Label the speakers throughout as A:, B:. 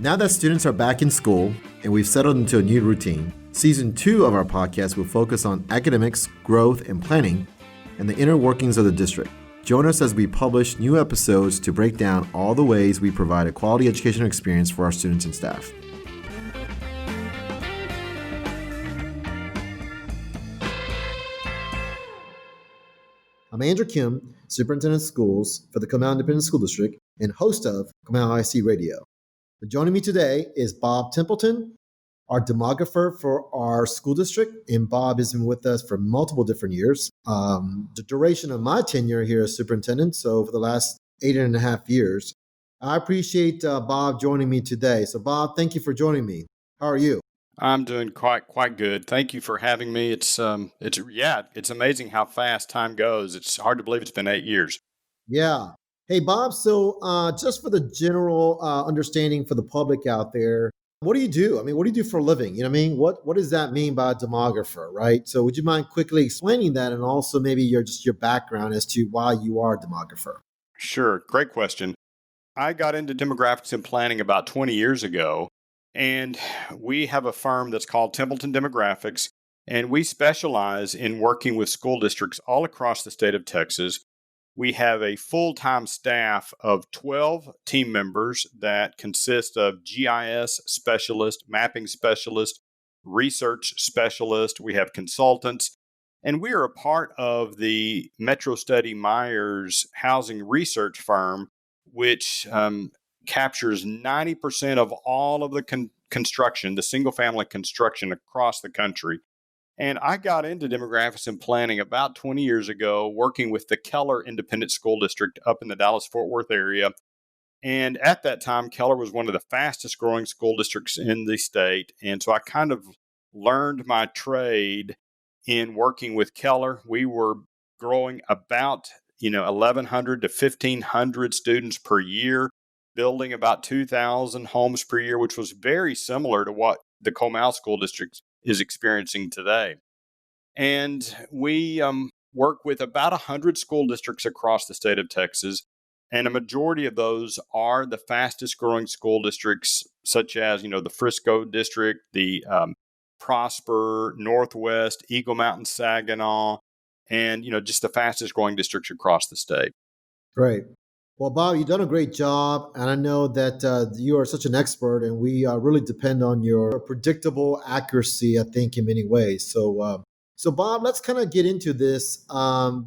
A: Now that students are back in school and we've settled into a new routine, Season 2 of our podcast will focus on academics, growth, and planning, and the inner workings of the district. Join us as we publish new episodes to break down all the ways we provide a quality educational experience for our students and staff. I'm Andrew Kim, Superintendent of Schools for the Comal Independent School District and host of Comal ISD Radio. Joining me today is Bob Templeton, our demographer for our school district, and Bob has been with us for multiple different years. The duration of my tenure here as superintendent, so for the last 8.5 years. I appreciate Bob joining me today. So Bob, thank you for joining me. How are you?
B: I'm doing quite good. Thank you for having me. It's amazing how fast time goes. It's hard to believe it's been 8 years.
A: Yeah. Hey, Bob, so just for the general understanding for the public out there, what do you do? I mean, what do you do for a living? You know what I mean? What does that mean by a demographer, right? So would you mind quickly explaining that and also maybe your background as to why you are a demographer?
B: Sure. Great question. I got into demographics and planning about 20 years ago, and we have a firm that's called Templeton Demographics, and we specialize in working with school districts all across the state of Texas. We have a full-time staff of 12 team members that consist of GIS specialists, mapping specialists, research specialists. We have consultants, and we are a part of the Metro Study Myers housing research firm, which captures 90% of all of the construction, the single-family construction across the country. And I got into demographics and planning about 20 years ago, working with the Keller Independent School District up in the Dallas-Fort Worth area. And at that time, Keller was one of the fastest growing school districts in the state. And so I kind of learned my trade in working with Keller. We were growing about 1,100 to 1,500 students per year, building about 2,000 homes per year, which was very similar to what the Comal School District is experiencing today. And we work with about 100 school districts across the state of Texas, and a majority of those are the fastest growing school districts, such as, the Frisco District, the Prosper, Northwest, Eagle Mountain, Saginaw, and, just the fastest growing districts across the state.
A: Great. Well, Bob, you've done a great job, and I know that you are such an expert, and we really depend on your predictable accuracy, I think, in many ways. So, Bob, let's kind of get into this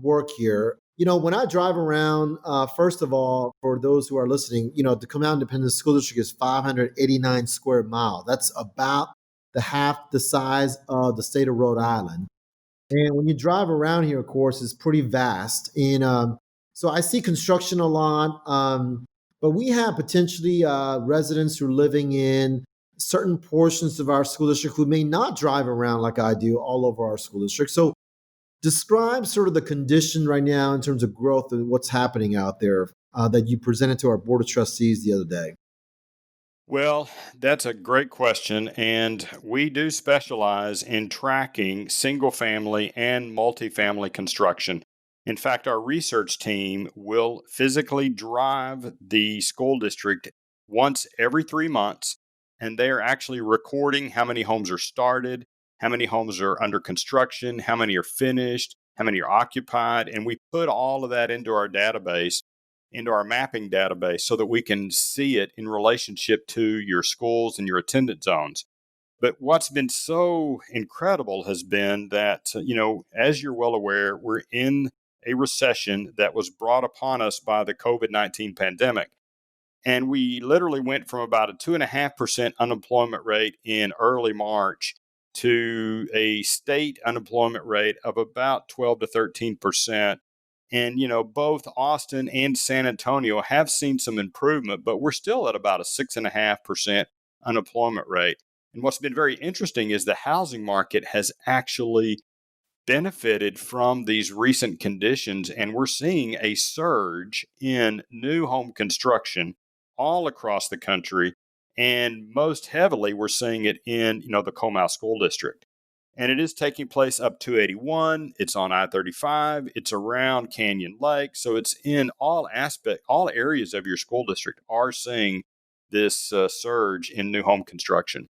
A: work here. When I drive around, first of all, for those who are listening, the Comal Independent School District is 589 square miles. That's about half the size of the state of Rhode Island. And when you drive around here, of course, it's pretty vast. And so I see construction a lot, but we have potentially residents who are living in certain portions of our school district who may not drive around like I do all over our school district. So describe sort of the condition right now in terms of growth and what's happening out there that you presented to our Board of Trustees the other day.
B: Well, that's a great question, and we do specialize in tracking single-family and multifamily construction. In fact, our research team will physically drive the school district once every 3 months, and they are actually recording how many homes are started, how many homes are under construction, how many are finished, how many are occupied, and we put all of that into our database, into our mapping database, so that we can see it in relationship to your schools and your attendance zones. But what's been so incredible has been that, as you're well aware, we're in a recession that was brought upon us by the COVID-19 pandemic. And we literally went from about a 2.5% unemployment rate in early March to a state unemployment rate of about 12 to 13%. And, both Austin and San Antonio have seen some improvement, but we're still at about a 6.5% unemployment rate. And what's been very interesting is the housing market has actually benefited from these recent conditions, and we're seeing a surge in new home construction all across the country, and most heavily we're seeing it in the Comal School District. And it is taking place up 281. It's on I-35. It's around Canyon Lake. So it's in all areas of your school district are seeing this surge in new home construction.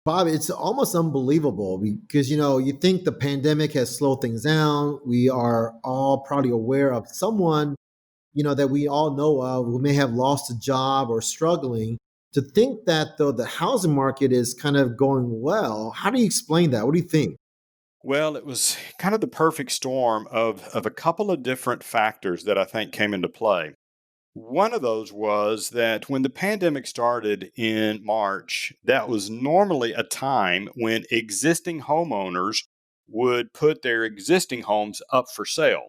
A: Bob, it's almost unbelievable because, you think the pandemic has slowed things down. We are all probably aware of someone, that we all know of who may have lost a job or struggling. To think that, though, the housing market is kind of going well, how do you explain that? What do you think?
B: Well, it was kind of the perfect storm of a couple of different factors that I think came into play. One of those was that when the pandemic started in March, that was normally a time when existing homeowners would put their existing homes up for sale.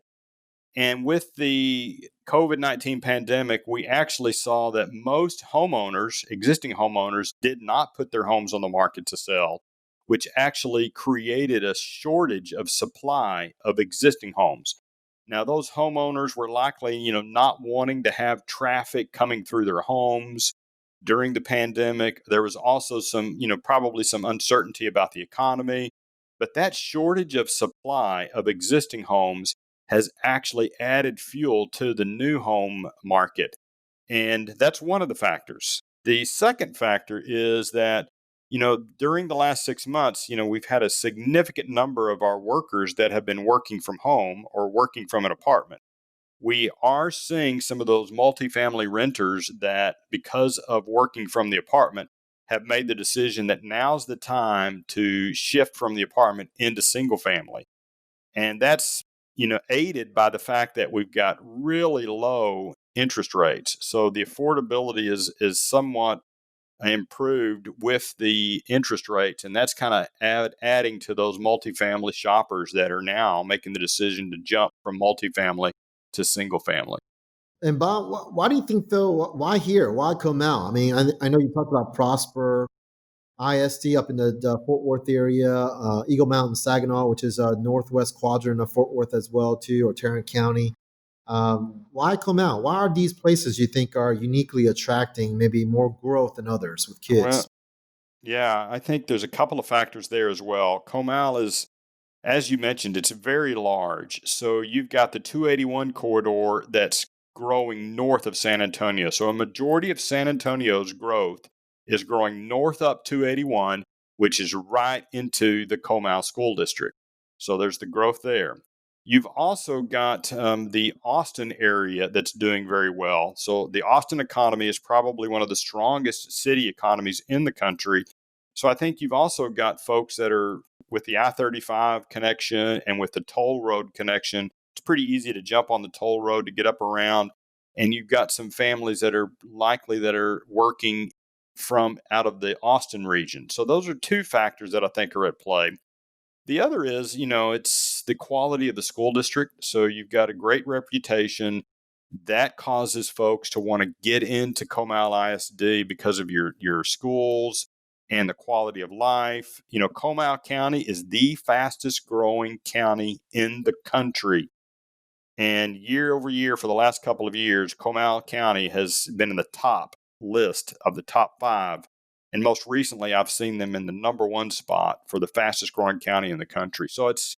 B: And with the COVID-19 pandemic, we actually saw that most homeowners, existing homeowners, did not put their homes on the market to sell, which actually created a shortage of supply of existing homes. Now, those homeowners were likely, not wanting to have traffic coming through their homes during the pandemic. There was also some, probably some uncertainty about the economy, but that shortage of supply of existing homes has actually added fuel to the new home market. And that's one of the factors. The second factor is that, during the last 6 months, we've had a significant number of our workers that have been working from home or working from an apartment. We are seeing some of those multifamily renters that, because of working from the apartment, have made the decision that now's the time to shift from the apartment into single family. And that's, aided by the fact that we've got really low interest rates. So the affordability is somewhat improved with the interest rates. And that's kind of adding to those multifamily shoppers that are now making the decision to jump from multifamily to single family.
A: And Bob, why do you think, though? Why here? Why Comal? I mean, I know you talked about Prosper ISD up in the Fort Worth area, Eagle Mountain, Saginaw, which is northwest quadrant of Fort Worth as well, too, or Tarrant County. Why Comal? Why are these places you think are uniquely attracting maybe more growth than others with
B: Well,
A: kids?
B: yeah, I think there's a couple of factors there as well. Comal is, as you mentioned, it's very large. So you've got the 281 corridor that's growing north of San Antonio. So a majority of San Antonio's growth is growing north up 281, which is right into the Comal School District. So there's the growth there. You've also got the Austin area that's doing very well. So the Austin economy is probably one of the strongest city economies in the country. So I think you've also got folks that are with the I-35 connection and with the toll road connection. It's pretty easy to jump on the toll road to get up around. And you've got some families that are likely that are working from out of the Austin region. So those are two factors that I think are at play. The other is, it's the quality of the school district. So you've got a great reputation that causes folks to want to get into Comal ISD because of your schools and the quality of life. Comal County is the fastest growing county in the country. And year over year for the last couple of years, Comal County has been in the top list of the top five. And most recently, I've seen them in the number one spot for the fastest growing county in the country. So it's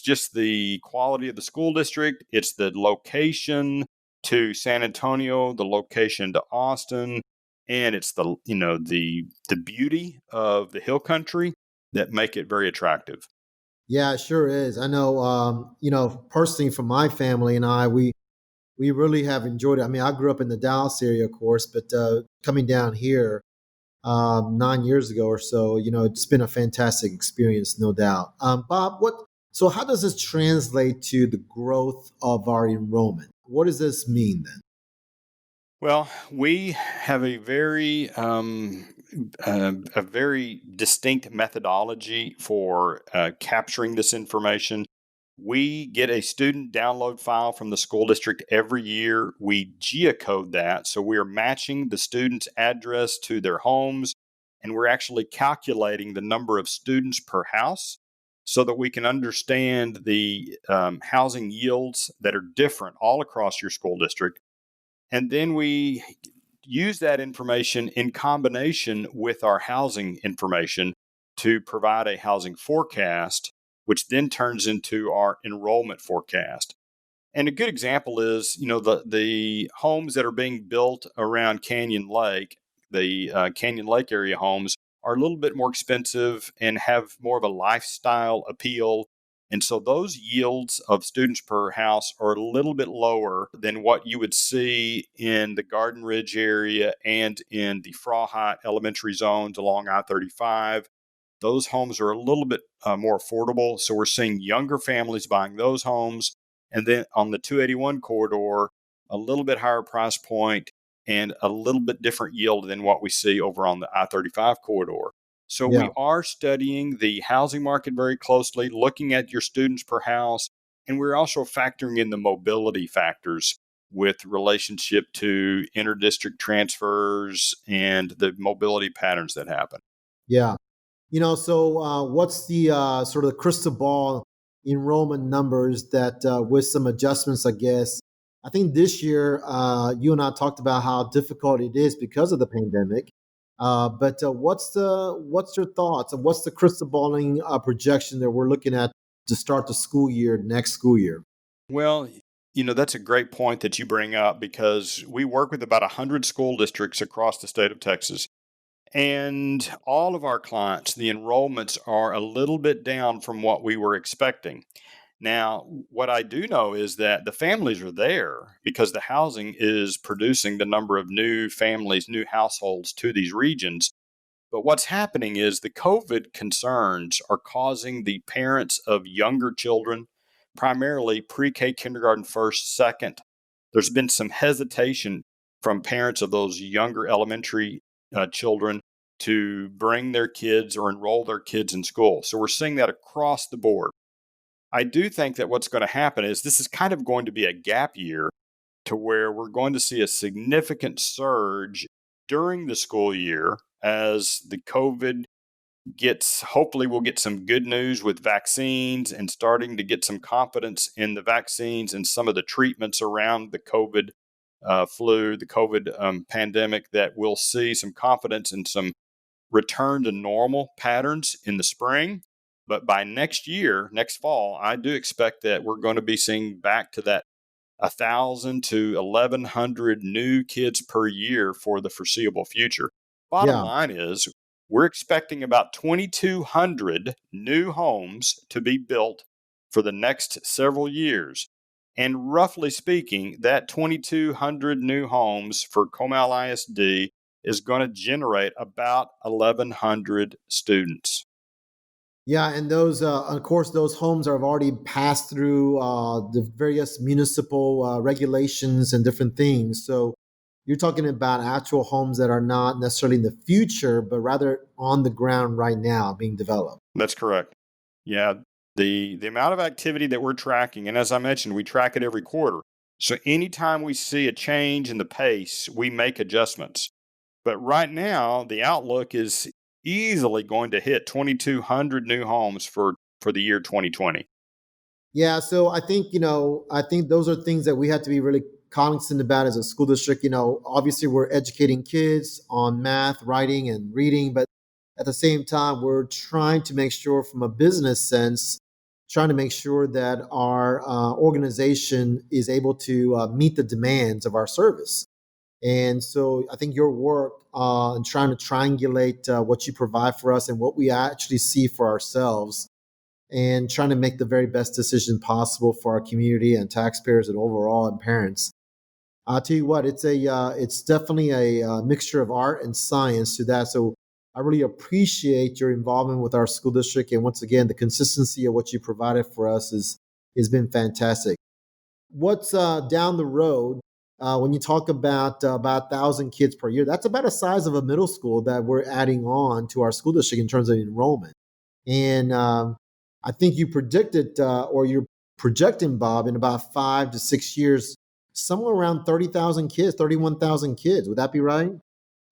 B: just the quality of the school district. It's the location to San Antonio, the location to Austin, and it's the beauty of the hill country that make it very attractive.
A: Yeah, it sure is. I know, personally from my family and we really have enjoyed it. I mean, I grew up in the Dallas area, of course, but coming down here 9 years ago or so, it's been a fantastic experience, no doubt. Bob, so how does this translate to the growth of our enrollment? What does this mean then?
B: Well, we have a very distinct methodology for capturing this information. We get a student download file from the school district every year. We geocode that, so we are matching the student's address to their homes, and we're actually calculating the number of students per house, so that we can understand the housing yields that are different all across your school district. And then we use that information in combination with our housing information to provide a housing forecast, which then turns into our enrollment forecast. And a good example is, the homes that are being built around Canyon Lake. the Canyon Lake area homes are a little bit more expensive and have more of a lifestyle appeal. And so those yields of students per house are a little bit lower than what you would see in the Garden Ridge area and in the Frawhite elementary zones along I-35. Those homes are a little bit more affordable. So we're seeing younger families buying those homes. And then on the 281 corridor, a little bit higher price point and a little bit different yield than what we see over on the I-35 corridor. So
A: Yeah.
B: we are studying the housing market very closely, looking at your students per house, and we're also factoring in the mobility factors with relationship to interdistrict transfers and the mobility patterns that happen.
A: Yeah. So what's the sort of the crystal ball enrollment numbers that with some adjustments, I guess? I think this year, you and I talked about how difficult it is because of the pandemic. But what's your thoughts and what's the crystal balling projection that we're looking at to start the school year next school year?
B: Well, that's a great point that you bring up because we work with about 100 school districts across the state of Texas. And all of our clients, the enrollments are a little bit down from what we were expecting. Now, what I do know is that the families are there because the housing is producing the number of new families, new households to these regions. But what's happening is the COVID concerns are causing the parents of younger children, primarily pre K, kindergarten, first, second. There's been some hesitation from parents of those younger elementary children to bring their kids or enroll their kids in school. So we're seeing that across the board. I do think that what's going to happen is this is kind of going to be a gap year to where we're going to see a significant surge during the school year as the COVID hopefully we'll get some good news with vaccines and starting to get some confidence in the vaccines and some of the treatments around the COVID flu, the COVID pandemic, that we'll see some confidence and some return to normal patterns in the spring. But by next year, next fall, I do expect that we're going to be seeing back to that 1,000 to 1,100 new kids per year for the foreseeable future. Bottom
A: Yeah.
B: line is, we're expecting about 2,200 new homes to be built for the next several years. And roughly speaking, that 2,200 new homes for Comal ISD is going to generate about 1,100 students.
A: Yeah, and those, of course, those homes have already passed through the various municipal regulations and different things. So you're talking about actual homes that are not necessarily in the future, but rather on the ground right now being developed.
B: That's correct. Yeah, the amount of activity that we're tracking, and as I mentioned, we track it every quarter. So anytime we see a change in the pace, we make adjustments. But right now, the outlook is easily going to hit 2,200 new homes for the year 2020.
A: Yeah, so I think those are things that we have to be really cognizant about as a school district. Obviously we're educating kids on math, writing, and reading, but at the same time, we're trying to make sure, from a business sense, trying to make sure that our organization is able to meet the demands of our service. And so I think your work in trying to triangulate what you provide for us and what we actually see for ourselves and trying to make the very best decision possible for our community and taxpayers and overall and parents. I'll tell you what, it's definitely a mixture of art and science to that. So I really appreciate your involvement with our school district, and once again, the consistency of what you provided for us has been fantastic. What's down the road when you talk about 1,000 kids per year? That's about the size of a middle school that we're adding on to our school district in terms of enrollment. And I think you predicted, or you're projecting, Bob, in about 5 to 6 years, somewhere around 30,000 kids, 31,000 kids. Would that be right?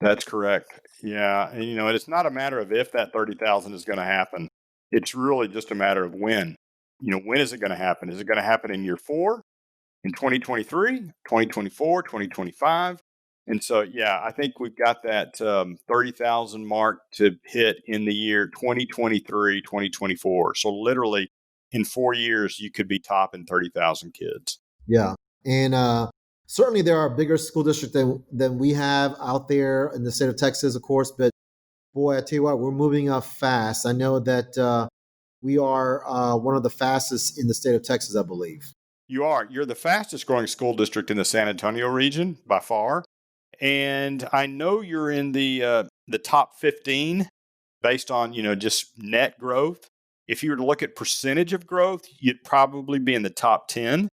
B: That's correct. Yeah, and it's not a matter of if that 30,000 is going to happen. It's really just a matter of when. When is it going to happen? Is it going to happen in year 4? In 2023, 2024, 2025. And so, yeah, I think we've got that 30,000 mark to hit in the year 2023, 2024. So, literally, in 4 years, you could be topping 30,000 kids.
A: Yeah. And Certainly, there are bigger school districts than we have out there in the state of Texas, of course. But boy, I tell you what, we're moving up fast. I know that we are one of the fastest in the state of Texas, I believe.
B: You are. You're the fastest growing school district in the San Antonio region by far. And I know you're in the top 15 based on, just net growth. If you were to look at percentage of growth, you'd probably be in the top 10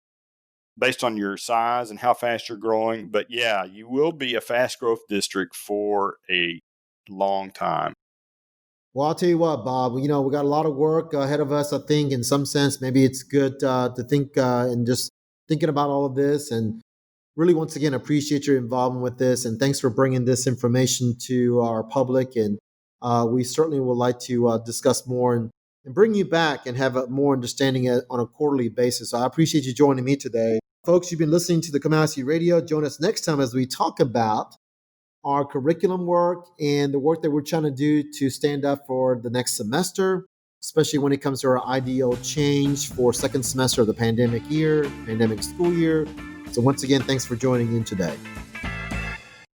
B: based on your size and how fast you're growing. But yeah, you will be a fast growth district for a long time.
A: Well, I'll tell you what, Bob, we got a lot of work ahead of us. I think in some sense, maybe it's good to think and just thinking about all of this. And really, once again, appreciate your involvement with this. And thanks for bringing this information to our public. And we certainly would like to discuss more and bring you back and have a more understanding on a quarterly basis. So I appreciate you joining me today. Folks, you've been listening to the Comal ISD Radio. Join us next time as we talk about our curriculum work and the work that we're trying to do to stand up for the next semester, especially when it comes to our ideal change for second semester of the pandemic school year. So once again, thanks for joining in today.